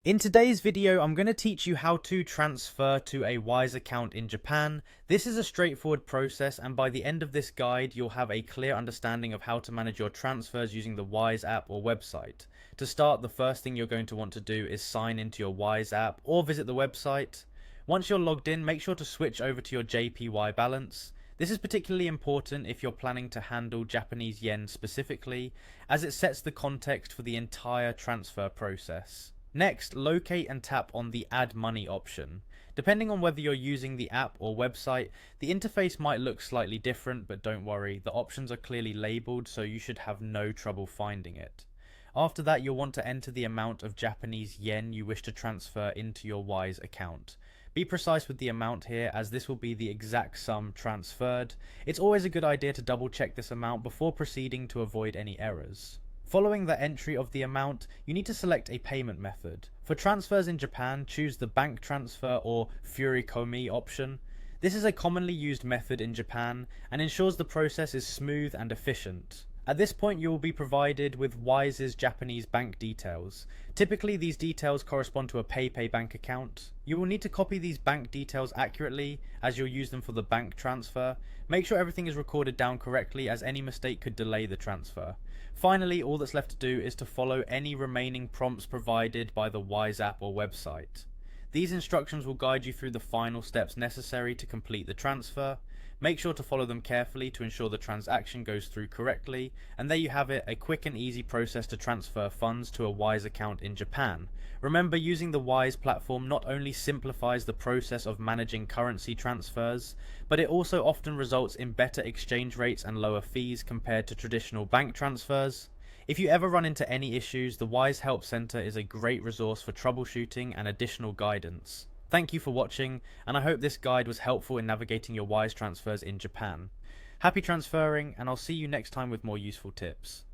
In today's video, I'm going to teach you how to transfer to a Wise account in Japan. This is a straightforward process, and by the end of this guide, you'll have a clear understanding of how to manage your transfers using the Wise app or website. To start, the first thing you're going to want to do is sign into your Wise app or visit the website. Once you're logged in, make sure to switch over to your JPY balance. This is particularly important if you're planning to handle Japanese yen specifically, as it sets the context for the entire transfer process. Next, locate and tap on the Add Money option. Depending on whether you're using the app or website, the interface might look slightly different, but don't worry, the options are clearly labeled, so you should have no trouble finding it. After that, you'll want to enter the amount of Japanese yen you wish to transfer into your Wise account. Be precise with the amount here, as this will be the exact sum transferred. It's always a good idea to double check this amount before proceeding to avoid any errors. Following the entry of the amount, you need to select a payment method. For transfers in Japan, choose the bank transfer or Furikomi option. This is a commonly used method in Japan and ensures the process is smooth and efficient. At this point, you will be provided with Wise's Japanese bank details. Typically, these details correspond to a PayPay bank account. You will need to copy these bank details accurately, as you'll use them for the bank transfer. Make sure everything is recorded down correctly, as any mistake could delay the transfer. Finally, all that's left to do is to follow any remaining prompts provided by the Wise app or website. These instructions will guide you through the final steps necessary to complete the transfer. Make sure to follow them carefully to ensure the transaction goes through correctly, and there you have it, a quick and easy process to transfer funds to a Wise account in Japan. Remember, using the Wise platform not only simplifies the process of managing currency transfers, but it also often results in better exchange rates and lower fees compared to traditional bank transfers. If you ever run into any issues, the Wise Help Center is a great resource for troubleshooting and additional guidance. Thank you for watching, and I hope this guide was helpful in navigating your Wise transfers in Japan. Happy transferring, and I'll see you next time with more useful tips.